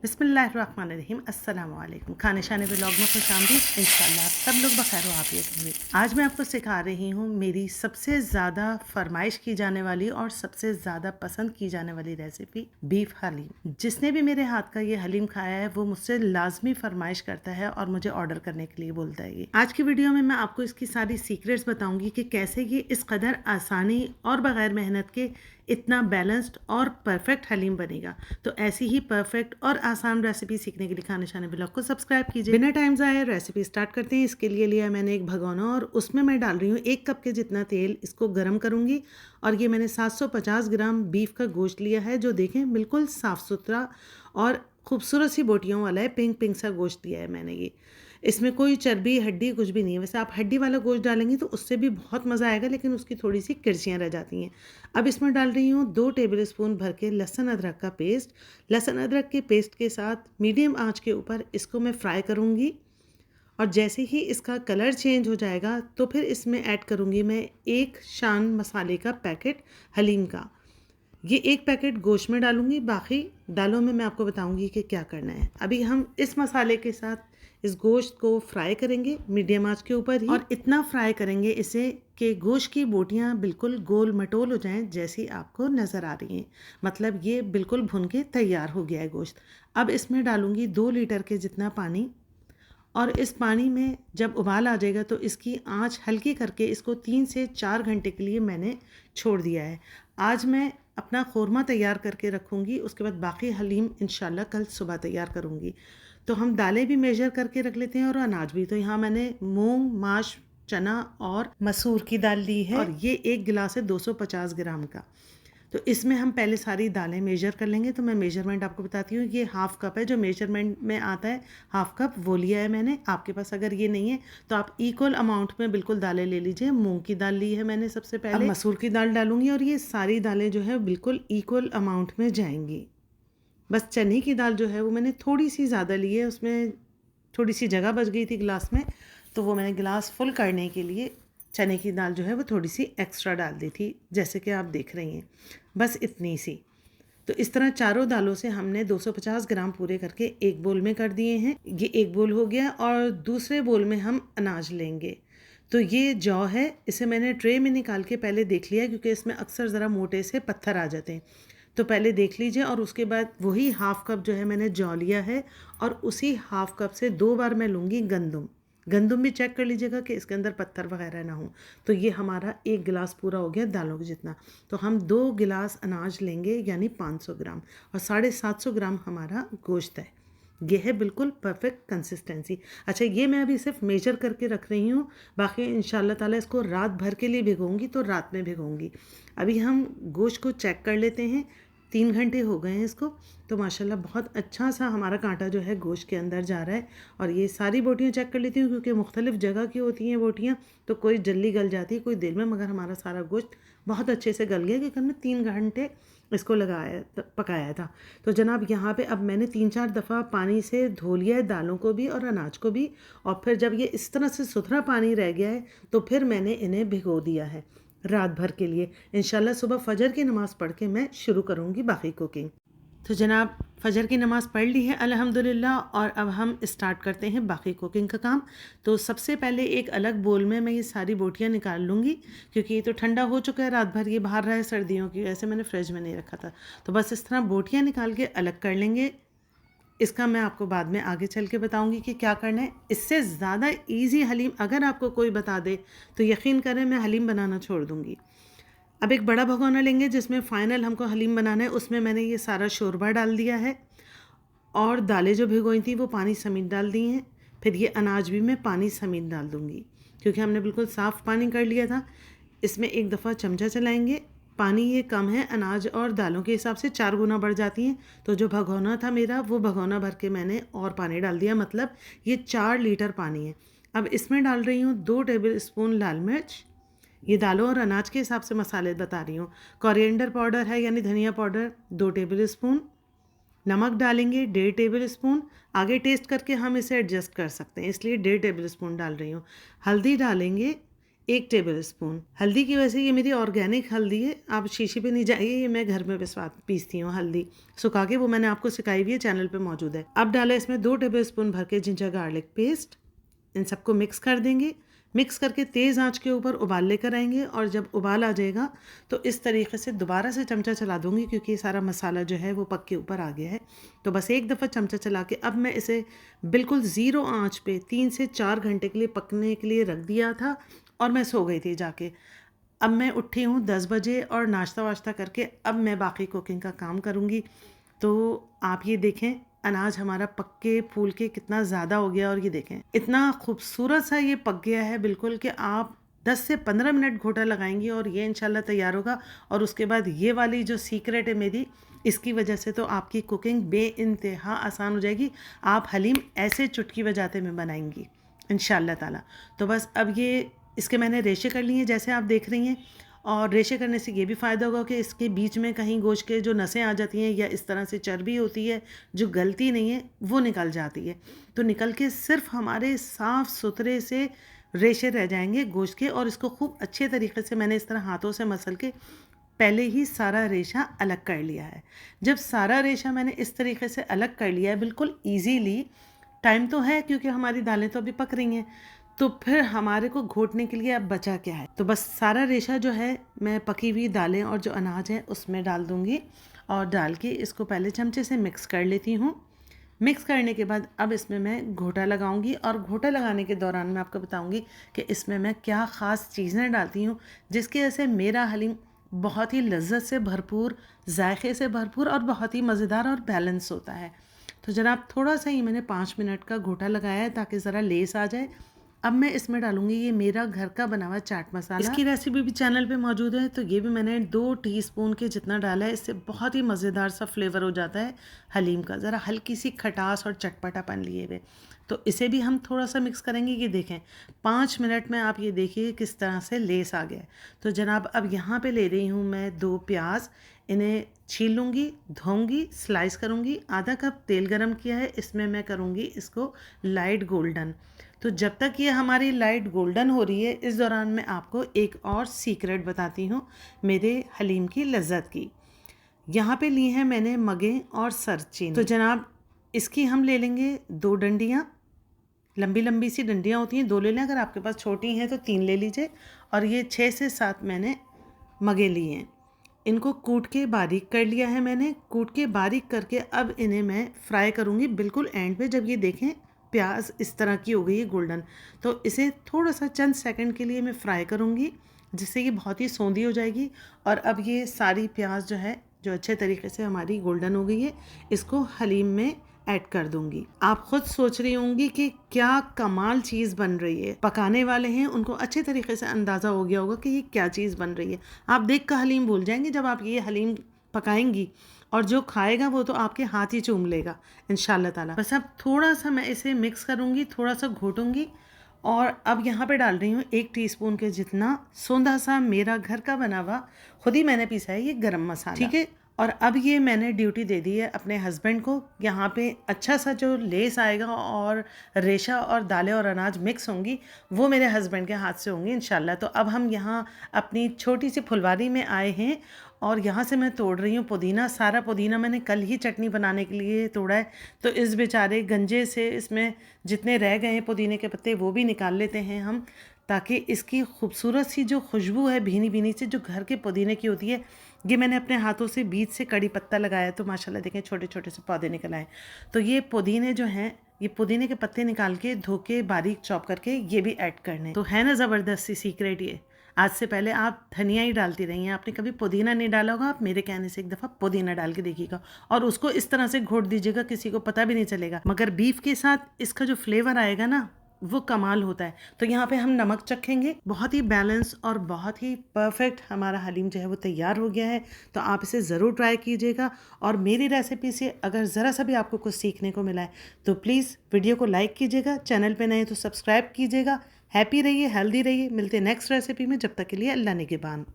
बिस्मिल्लाहिर्रहमानिर्रहीम अस्सलाम वालेकुम। खाने शाने व्लॉग में खुशामदीद। इंशाल्लाह आप सब लोग बखैर व आफियत होंगे। आज मैं आपको सिखा रही हूँ मेरी सबसे ज़्यादा फरमाइश की जाने वाली और सबसे ज़्यादा पसंद की जाने वाली रेसिपी बीफ हलीम। जिसने भी मेरे हाथ का ये हलीम खाया है वो मुझसे लाजमी फरमाइश करता है और मुझे ऑर्डर करने के लिए बोलता है। आज की वीडियो में मैं आपको इसकी सारी सीक्रेट्स बताऊंगी कि कैसे ये इस कदर आसानी और बगैर मेहनत के इतना बैलेंस्ड और परफेक्ट हलीम बनेगा। तो ऐसी ही परफेक्ट और आसान रेसिपी सीखने के लिए खाने शाने ब्लॉग को सब्सक्राइब कीजिए। बिना टाइम ज़ाया रेसिपी स्टार्ट करते हैं। इसके लिए लिया मैंने एक भगोना और उसमें मैं डाल रही हूँ 1 कप के जितना तेल। इसको गर्म करूँगी और ये मैंने 750 ग्राम बीफ का गोश्त लिया है, जो देखें बिल्कुल साफ़ सुथरा और खूबसूरत सी बोटियों वाला है। पिंक पिंक सा गोश्त लिया है मैंने ये। इसमें कोई चर्बी हड्डी कुछ भी नहीं है। वैसे आप हड्डी वाला गोश्त डालेंगे तो उससे भी बहुत मज़ा आएगा, लेकिन उसकी थोड़ी सी किरचियाँ रह जाती हैं। अब इसमें डाल रही हूँ 2 टेबल स्पून भर के लहसुन अदरक का पेस्ट। लहसुन अदरक के पेस्ट के साथ मीडियम आंच के ऊपर इसको मैं फ्राई करूँगी और जैसे ही इसका कलर चेंज हो जाएगा तो फिर इसमें ऐड करूँगी मैं 1 शान मसाले का पैकेट हलीम का। ये 1 पैकेट गोश्त में डालूंगी, बाकी दालों में मैं आपको बताऊंगी कि क्या करना है। अभी हम इस मसाले के साथ इस गोश्त को फ्राई करेंगे मीडियम आंच के ऊपर ही, और इतना फ्राई करेंगे इसे कि गोश्त की बोटियां बिल्कुल गोल मटोल हो जाएं, जैसी आपको नज़र आ रही हैं। मतलब ये बिल्कुल भुन के तैयार हो गया है गोश्त। अब इसमें डालूंगी 2 लीटर के जितना पानी, और इस पानी में जब उबाल आ जाएगा तो इसकी आंच हल्की करके इसको 3 से 4 घंटे के लिए मैंने छोड़ दिया है। आज मैं अपना ख़ोरमा तैयार करके रखूँगी, उसके बाद बाकी हलीम इंशाल्लाह कल सुबह तैयार करूँगी। तो हम दालें भी मेजर करके रख लेते हैं और अनाज भी। तो यहाँ मैंने मूंग, माश, चना और मसूर की दाल ली है, और ये 1 गिलास है 250 ग्राम का। तो इसमें हम पहले सारी दालें मेजर कर लेंगे। तो मैं मेजरमेंट आपको बताती हूँ। ये हाफ़ कप है, जो मेजरमेंट में आता है हाफ़ कप वो लिया है मैंने। आपके पास अगर ये नहीं है तो आप इक्वल अमाउंट में बिल्कुल दालें ले लीजिए। मूंग की दाल ली है मैंने सबसे पहले, अब मसूर की दाल डालूंगी, और ये सारी दालें जो है बिल्कुल इक्वल अमाउंट में जाएंगी। बस चने की दाल जो है वो मैंने थोड़ी सी ज़्यादा ली है, उसमें थोड़ी सी जगह बच गई थी गिलास में, तो वो मैंने गिलास फुल करने के लिए चने की दाल जो है वो थोड़ी सी एक्स्ट्रा डाल दी थी, जैसे कि आप देख रही हैं। बस इतनी सी। तो इस तरह चारों दालों से हमने 250 ग्राम पूरे करके एक बोल में कर दिए हैं। ये एक बोल हो गया, और दूसरे बोल में हम अनाज लेंगे। तो ये जौ है, इसे मैंने ट्रे में निकाल के पहले देख लिया, क्योंकि इसमें अक्सर ज़रा मोटे से पत्थर आ जाते हैं। तो पहले देख लीजिए, और उसके बाद वही हाफ़ कप जो है मैंने जौ लिया है, और उसी हाफ़ कप से 2 बार मैं लूँगी गंदम। गंदम भी चेक कर लीजिएगा कि इसके अंदर पत्थर वगैरह ना हो। तो ये हमारा 1 गिलास पूरा हो गया दालों के जितना। तो हम 2 गिलास अनाज लेंगे, यानी 500 ग्राम, और 750 ग्राम हमारा गोश्त है। ये है बिल्कुल परफेक्ट कंसिस्टेंसी। अच्छा, ये मैं अभी सिर्फ मेजर करके रख रही हूँ, बाकी इंशाल्लाह ताला इसको रात भर के लिए भिगोऊंगी, तो रात में भिगोऊंगी। अभी हम गोश्त को चेक कर लेते हैं। 3 घंटे हो गए हैं इसको। तो माशाल्लाह बहुत अच्छा सा हमारा कांटा जो है गोश्त के अंदर जा रहा है। और ये सारी बोटियां चेक कर लेती हूँ, क्योंकि मुख्तलिफ जगह की होती हैं बोटियां, तो कोई जल्दी गल जाती है, कोई देर में। मगर हमारा सारा गोश्त बहुत अच्छे से गल गया, क्योंकि हमने 3 घंटे इसको पकाया था। तो जनाब यहाँ पे अब मैंने 3-4 दफ़ा पानी से धो लिया है दालों को भी और अनाज को भी, और फिर जब ये इस तरह से सुथरा पानी रह गया है तो फिर मैंने इन्हें भिगो दिया है रात भर के लिए। इंशाल्लाह सुबह फजर की नमाज़ पढ़ के मैं शुरू करूँगी बाकी कुकिंग। तो जनाब फ़जर की नमाज़ पढ़ ली है अल्हम्दुलिल्लाह, और अब हम स्टार्ट करते हैं बाकी कुकिंग का काम। तो सबसे पहले एक अलग बोल में मैं ये सारी बोटियां निकाल लूँगी, क्योंकि ये तो ठंडा हो चुका है, रात भर ये बाहर रहा है सर्दियों की वजह से, मैंने फ्रिज में नहीं रखा था। तो बस इस तरह बोटियां निकाल के अलग कर लेंगे। इसका मैं आपको बाद में आगे चल के बताऊँगी कि क्या करना है। इससे ज़्यादा ईजी हलीम अगर आपको कोई बता दे तो यकीन करें मैं हलीम बनाना छोड़ दूँगी। अब एक बड़ा भगोना लेंगे जिसमें फ़ाइनल हमको हलीम बनाना है। उसमें मैंने ये सारा शोरबा डाल दिया है, और दालें जो भिगोई थी वो पानी समेत डाल दी हैं। फिर ये अनाज भी मैं पानी समेत डाल दूँगी, क्योंकि हमने बिल्कुल साफ़ पानी कर लिया था। इसमें एक दफ़ा चमचा चलाएंगे। पानी ये कम है, अनाज और दालों के हिसाब से 4 गुना बढ़ जाती हैं। तो जो भगोना था मेरा, वो भगोना भर के मैंने और पानी डाल दिया, मतलब ये 4 लीटर पानी है। अब इसमें डाल रही हूँ 2 टेबल स्पून लाल मिर्च। ये दालों और अनाज के हिसाब से मसाले बता रही हूँ। कोरिएंडर पाउडर है, यानी धनिया पाउडर 2 टेबल स्पून। नमक डालेंगे 1.5 टेबल स्पून। आगे टेस्ट करके हम इसे एडजस्ट कर सकते हैं, इसलिए 1.5 टेबल स्पून डाल रही हूँ। हल्दी डालेंगे 1 टेबल स्पून। हल्दी की वजह से ये मेरी ऑर्गेनिक हल्दी है, आप शीशी पे नहीं जाइए, ये मैं घर में पीसती हूँ हल्दी सुखा के, वो मैंने आपको सिखाई हुई है, चैनल पे मौजूद है। अब डाला इसमें 2 टेबल स्पून भर के जिंजर गार्लिक पेस्ट। इन सबको मिक्स कर देंगे। मिक्स करके तेज़ आंच के ऊपर उबाल लेकर आएंगे और जब उबाल आ जाएगा तो इस तरीके से दोबारा से चमचा चला दूंगी, क्योंकि सारा मसाला जो है वो पक के ऊपर आ गया है। तो बस एक दफ़ा चमचा चला के अब मैं इसे बिल्कुल ज़ीरो आंच पे 3 से 4 घंटे के लिए पकने के लिए रख दिया था और मैं सो गई थी जाके। अब मैं उठी हूँ 10 बजे और नाश्ता वाश्ता करके अब मैं बाकी कुकिंग का काम करूँगी। तो आप ये देखें अनाज हमारा पक के फूल के कितना ज़्यादा हो गया, और ये देखें इतना खूबसूरत सा ये पक गया है बिल्कुल, कि आप 10 से 15 मिनट घोटा लगाएंगी और ये इंशाल्लाह तैयार होगा। और उसके बाद ये वाली जो सीक्रेट है मेरी, इसकी वजह से तो आपकी कुकिंग बेइंतहा आसान हो जाएगी। आप हलीम ऐसे चुटकी बजाते में बनाएंगी इंशाल्लाह ताला। तो बस अब ये इसके मैंने रेशे कर लिए हैं जैसे आप देख रही हैं, और रेशे करने से ये भी फ़ायदा होगा कि इसके बीच में कहीं गोश्त के जो नसें आ जाती हैं या इस तरह से चर्बी होती है जो गलती नहीं है वो निकल जाती है। तो निकल के सिर्फ हमारे साफ़ सुथरे से रेशे रह जाएंगे गोश्त के, और इसको खूब अच्छे तरीके से मैंने इस तरह हाथों से मसल के पहले ही सारा रेशा अलग कर लिया है। जब सारा रेशा मैंने इस तरीके से अलग कर लिया है बिल्कुल ईजीली, टाइम तो है क्योंकि हमारी दालें तो अभी पक रही हैं, तो फिर हमारे को घोटने के लिए अब बचा क्या है। तो बस सारा रेशा जो है मैं पकी हुई दालें और जो अनाज है उसमें डाल दूँगी, और डाल के इसको पहले चमचे से मिक्स कर लेती हूँ। मिक्स करने के बाद अब इसमें मैं घोटा लगाऊंगी, और घोटा लगाने के दौरान मैं आपको बताऊंगी कि इसमें मैं क्या ख़ास चीज़ें डालती हूँ जिसकी वजह से मेरा हलीम बहुत ही लज्जत से भरपूर, जायके से भरपूर और बहुत ही मज़ेदार और बैलेंस होता है। तो जनाब थोड़ा सा ही मैंने 5 मिनट का घोटा लगाया है ताकि ज़रा लेस आ जाए। अब मैं इसमें डालूंगी ये मेरा घर का बना हुआ चाट मसाला। इसकी रेसिपी भी चैनल पे मौजूद है, तो ये भी मैंने 2 टीस्पून के जितना डाला है। इससे बहुत ही मज़ेदार सा फ्लेवर हो जाता है हलीम का, ज़रा हल्की सी खटास और चटपटापन लिए हुए। तो इसे भी हम थोड़ा सा मिक्स करेंगे। ये देखें 5 मिनट में आप ये देखिए किस तरह से लेस आ गया है। तो जनाब अब यहाँ पे ले रही हूँ मैं 2 प्याज, इन्हें छील लूँगी, धोऊँगी, स्लाइस करूँगी। आधा कप तेल गरम किया है, इसमें मैं करूँगी इसको लाइट गोल्डन। तो जब तक ये हमारी लाइट गोल्डन हो रही है, इस दौरान मैं आपको एक और सीक्रेट बताती हूँ मेरे हलीम की लज्जत की। यहाँ पे ली हैं मैंने मगे और सरचीनी। तो जनाब इसकी हम ले लेंगे 2 डंडियाँ, लंबी लंबी सी डंडियाँ होती हैं, 2 ले लें, अगर आपके पास छोटी हैं तो 3 ले लीजिए। और ये 6 से 7 मैंने मगे लिए हैं, इनको कूट के बारीक कर लिया है मैंने। कूट के बारीक करके अब इन्हें मैं फ्राई करूँगी बिल्कुल एंड पे। जब ये देखें प्याज इस तरह की हो गई है गोल्डन, तो इसे थोड़ा सा चंद सेकंड के लिए मैं फ्राई करूँगी, जिससे ये बहुत ही सौंधी हो जाएगी। और अब ये सारी प्याज जो है जो अच्छे तरीके से हमारी गोल्डन हो गई है, इसको हलीम में ऐड कर दूंगी। आप खुद सोच रही होंगी कि क्या कमाल चीज़ बन रही है। पकाने वाले हैं उनको अच्छे तरीके से अंदाज़ा हो गया होगा कि ये क्या चीज़ बन रही है। आप देख कर हलीम भूल जाएंगे जब आप ये हलीम पकाएंगी, और जो खाएगा वो तो आपके हाथ ही चूम लेगा इंशाल्लाह ताला। बस अब थोड़ा सा मैं इसे मिक्स करूँगी, थोड़ा सा घोटूंगी, और अब यहाँ पे डाल रही हूँ 1 टीस्पून के जितना सौंधा सा मेरा घर का बना हुआ, खुद ही मैंने पीसा है ये गरम मसाला, ठीक है। और अब ये मैंने ड्यूटी दे दी है अपने हस्बैंड को। यहाँ पे अच्छा सा जो लेस आएगा और रेशा और दालें और अनाज मिक्स होंगी वो मेरे हस्बैंड के हाथ से होंगी इंशाल्लाह। तो अब हम यहाँ अपनी छोटी सी फुलवारी में आए हैं, और यहाँ से मैं तोड़ रही हूँ पुदीना। सारा पुदीना मैंने कल ही चटनी बनाने के लिए तोड़ा है, तो इस बेचारे गंजे से इसमें जितने रह गए हैं पुदीने के पत्ते वो भी निकाल लेते हैं हम, ताकि इसकी खूबसूरत सी जो खुशबू है भीनी भीनी से जो घर के पुदीने की होती है, ये मैंने अपने हाथों से बीच से कड़ी पत्ता लगाया तो माशाल्लाह देखें छोटे छोटे से पौधे निकल आए। तो ये पुदीने जो हैं, ये पुदीने के पत्ते निकाल के धो के बारीक चॉप करके ये भी ऐड करने। तो है ना ज़बरदस्त सी सीक्रेट ये। आज से पहले आप धनिया ही डालती रही हैं, आपने कभी पुदीना नहीं डाला होगा। आप मेरे कहने से एक दफ़ा पुदीना डाल के देखिएगा, और उसको इस तरह से घोट दीजिएगा किसी को पता भी नहीं चलेगा। मगर बीफ के साथ इसका जो फ्लेवर आएगा ना वो कमाल होता है। तो यहाँ पे हम नमक चखेंगे। बहुत ही बैलेंस और बहुत ही परफेक्ट हमारा हलीम जो है वो तैयार हो गया है। तो आप इसे ज़रूर ट्राई कीजिएगा, और मेरी रेसिपी से अगर ज़रा सा भी आपको कुछ सीखने को मिला है तो प्लीज़ वीडियो को लाइक कीजिएगा, चैनल पे नए तो सब्सक्राइब कीजिएगा। हैप्पी रहिए, हेल्दी रहिए। मिलते हैं नेक्स्ट रेसिपी में, जब तक के लिए अल्लाह निगहबान।